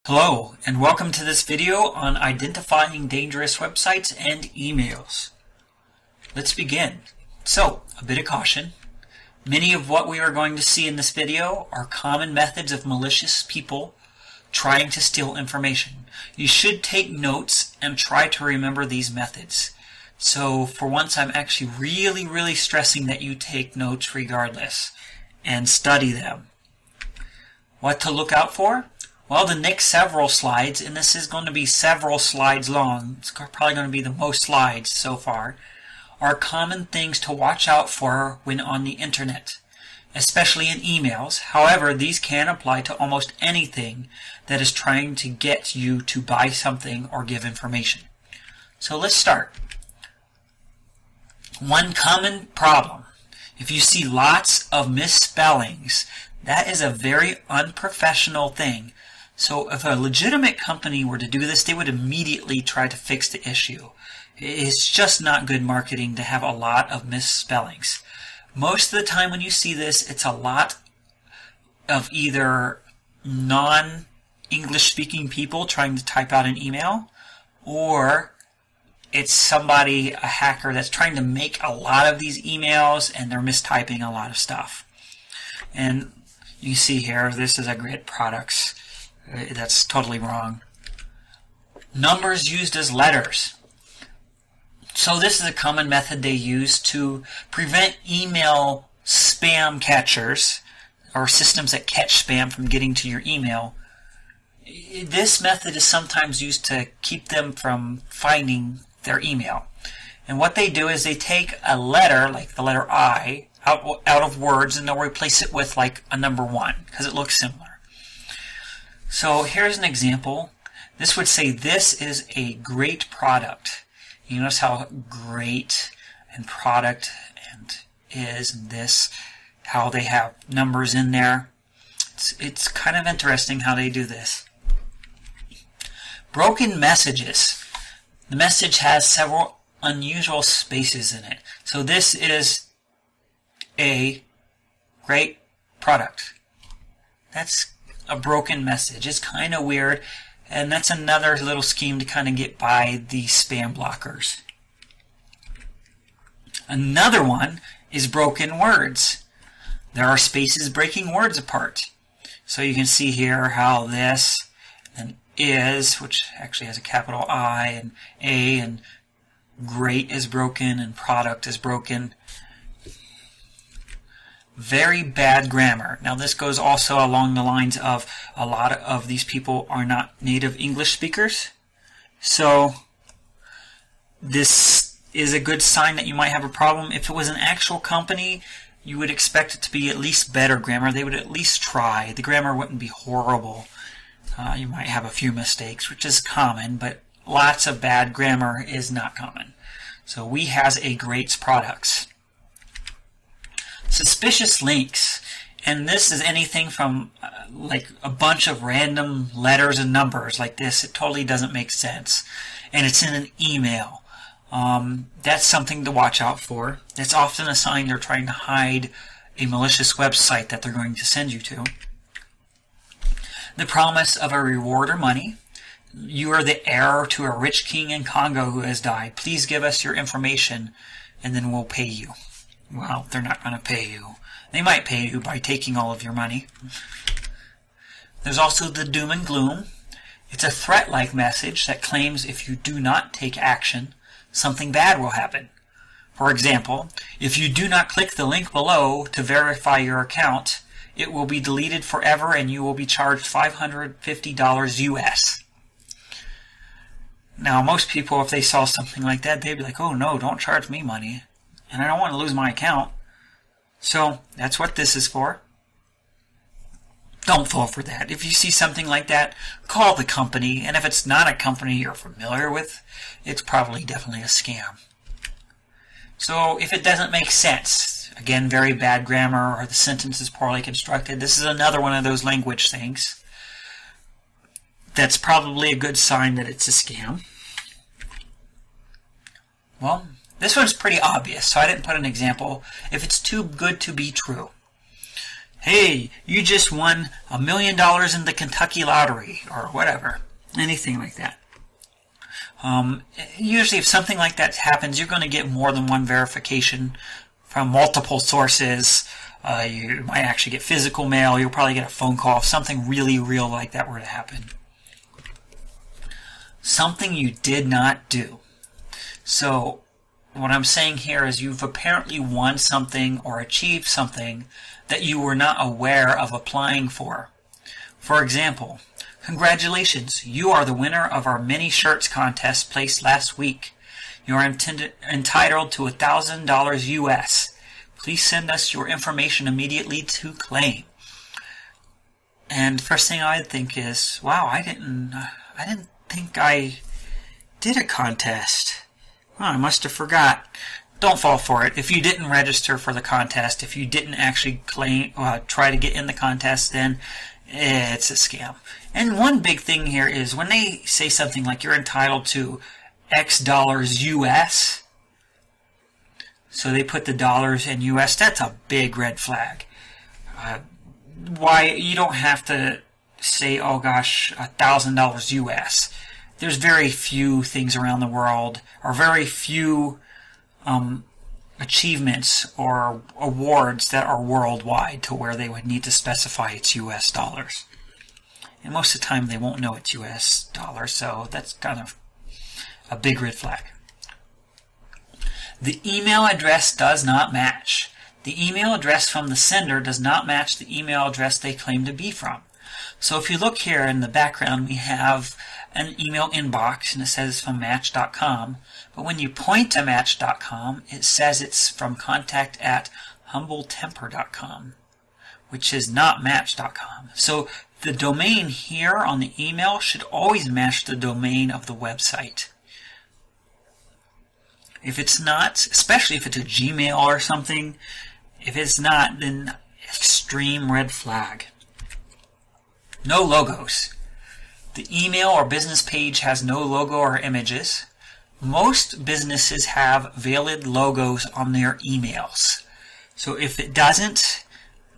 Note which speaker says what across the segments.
Speaker 1: Hello, and welcome to this video on identifying dangerous websites and emails. Let's begin. So, a bit of caution. Many of what we are going to see in this video are common methods of malicious people trying to steal information. You should take notes and try to remember these methods. So, for once, I'm actually really stressing that you take notes regardless and study them. What to look out for? Well, the next several slides, and this is going to be several slides long, it's probably going to be the most slides so far, are common things to watch out for when on the internet, especially in emails. However, these can apply to almost anything that is trying to get you to buy something or give information. So let's start. One common problem. If you see lots of misspellings, that is a very unprofessional thing. So if a legitimate company were to do this, they would immediately try to fix the issue. It's just not good marketing to have a lot of misspellings. Most of the time when you see this, it's a lot of either non-English speaking people trying to type out an email, or it's somebody, a hacker, that's trying to make a lot of these emails and they're mistyping a lot of stuff. And you see here, this is a Grit Products. That's totally wrong. Numbers used as letters. So this is a common method they use to prevent email spam catchers or systems that catch spam from getting to your email. This method is sometimes used to keep them from finding their email. And what they do is they take a letter, like the letter I, out of words, and they'll replace it with like a number 1 because it looks similar. So here's an example. This would say this is a great product. You notice how great and product and is and this, how they have numbers in there. It's kind of interesting how they do this. Broken messages. The message has several unusual spaces in it. So this is a great product. That's a broken message. It's kind of weird, and that's another little scheme to kind of get by the spam blockers. Another one is broken words. There are spaces breaking words apart. So you can see here how this and is, which actually has a capital I and A, and great is broken and product is broken. Very bad grammar. Now this goes also along the lines of a lot of these people are not native English speakers. So this is a good sign that you might have a problem. If it was an actual company, you would expect it to be at least better grammar. They would at least try. The grammar wouldn't be horrible. You might have a few mistakes, which is common, but lots of bad grammar is not common. So we has a great products. Suspicious links, and this is anything from like a bunch of random letters and numbers like this. It totally doesn't make sense, and it's in an email. That's something to watch out for. It's often a sign they're trying to hide a malicious website that they're going to send you to. The promise of a reward or money. You are the heir to a rich king in Congo who has died. Please give us your information and then we'll pay you. Well, they're not going to pay you. They might pay you by taking all of your money. There's also the doom and gloom. It's a threat-like message that claims if you do not take action, something bad will happen. For example, if you do not click the link below to verify your account, it will be deleted forever and you will be charged $550 US. Now, most people, if they saw something like that, they'd be like, oh no, don't charge me money. And I don't want to lose my account. So that's what this is for. Don't fall for that. If you see something like that, call the company. And if it's not a company you're familiar with, it's probably definitely a scam. So if it doesn't make sense, again, very bad grammar or the sentence is poorly constructed, this is another one of those language things. That's probably a good sign that it's a scam. Well, this one's pretty obvious, so I didn't put an example. If it's too good to be true. hey, you just won $1 million in the Kentucky lottery, or whatever. Anything like that. Usually if something like that happens, you're going to get more than one verification from multiple sources. You might actually get physical mail. You'll probably get a phone call if something really real like that were to happen. Something you did not do. So what I'm saying here is you've apparently won something or achieved something that you were not aware of applying for. For example, congratulations, you are the winner of our mini shirts contest placed last week. You are entitled to $1,000 US. Please send us your information immediately to claim. And first thing I'd think is, wow, I didn't think I did a contest. Oh, I must have forgot. Don't fall for it. If you didn't register for the contest, if you didn't actually try to get in the contest, then it's a scam. And one big thing here is when they say something like you're entitled to X dollars US, so they put the dollars in US, that's a big red flag. Why you don't have to say, oh gosh, $1,000 US. There's very few things around the world, or very few achievements or awards that are worldwide to where they would need to specify it's US dollars. And most of the time they won't know it's US dollars, so that's kind of a big red flag. The email address does not match. The email address from the sender does not match the email address they claim to be from. So if you look here in the background, we have an email inbox, and it says it's from Match.com. But when you point to Match.com, it says it's from contact@humbletemper.com, which is not Match.com. So the domain here on the email should always match the domain of the website. If it's not, especially if it's a Gmail or something, if it's not, then extreme red flag. No logos. The email or business page has no logo or images. Most businesses have valid logos on their emails. So if it doesn't,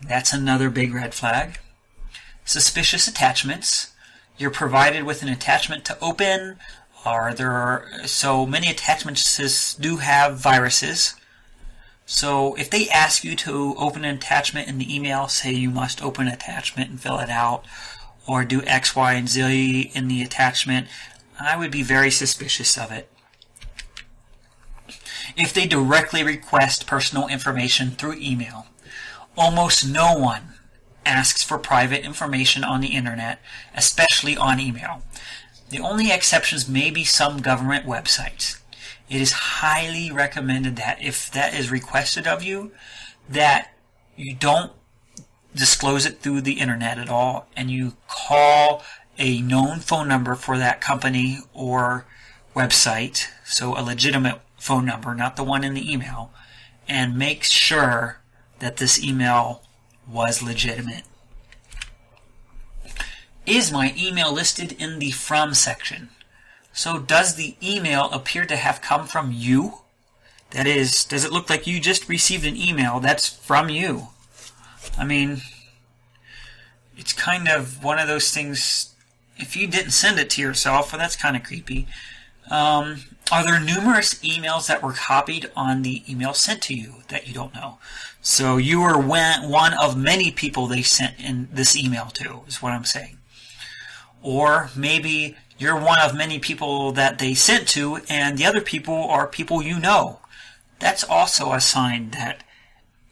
Speaker 1: that's another big red flag. Suspicious attachments. You're provided with an attachment to open, or so many attachments do have viruses. So if they ask you to open an attachment in the email, say you must open an attachment and fill it out, or do X, Y, and Z in the attachment, I would be very suspicious of it. If they directly request personal information through email, almost no one asks for private information on the internet, especially on email. The only exceptions may be some government websites. It is highly recommended that if that is requested of you, that you don't disclose it through the internet at all, and you call a known phone number for that company or website, so a legitimate phone number, not the one in the email, and make sure that this email was legitimate. Is my email listed in the From section? So does the email appear to have come from you? That is, does it look like you just received an email that's from you? I mean, it's kind of one of those things, if you didn't send it to yourself, well, that's kind of creepy. Are there numerous emails that were copied on the email sent to you that you don't know? So you were one of many people they sent in this email to, is what I'm saying. Or maybe you're one of many people that they sent to, and the other people are people you know. That's also a sign that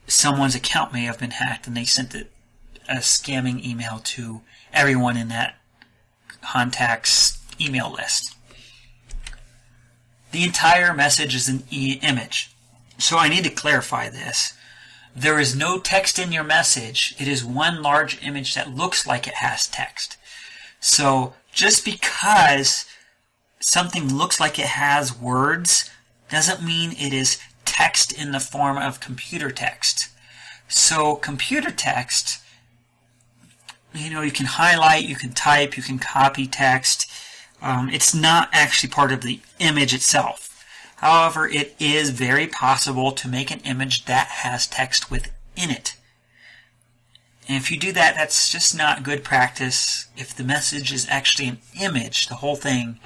Speaker 1: someone's account may have been hacked and they sent a scamming email to everyone in that contact's email list. The entire message is an image. So I need to clarify this. There is no text in your message. It is one large image that looks like it has text. So just because something looks like it has words doesn't mean it is text in the form of computer text. So computer text, you can highlight, you can type, you can copy text. It's not actually part of the image itself. However, it is very possible to make an image that has text within it. And if you do that, that's just not good practice. If the message is actually an image, the whole thing,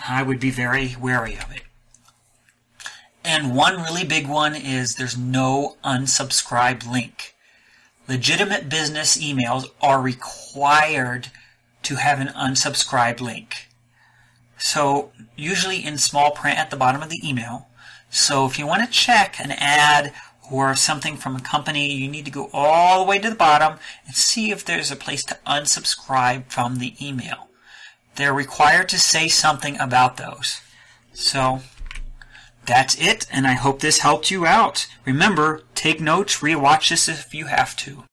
Speaker 1: I would be very wary of it. And one really big one is there's no unsubscribe link. Legitimate business emails are required to have an unsubscribe link. So usually in small print at the bottom of the email. So if you want to check an ad or something from a company, you need to go all the way to the bottom and see if there's a place to unsubscribe from the email. They're required to say something about those. So that's it, and I hope this helped you out. Remember, take notes, rewatch this if you have to.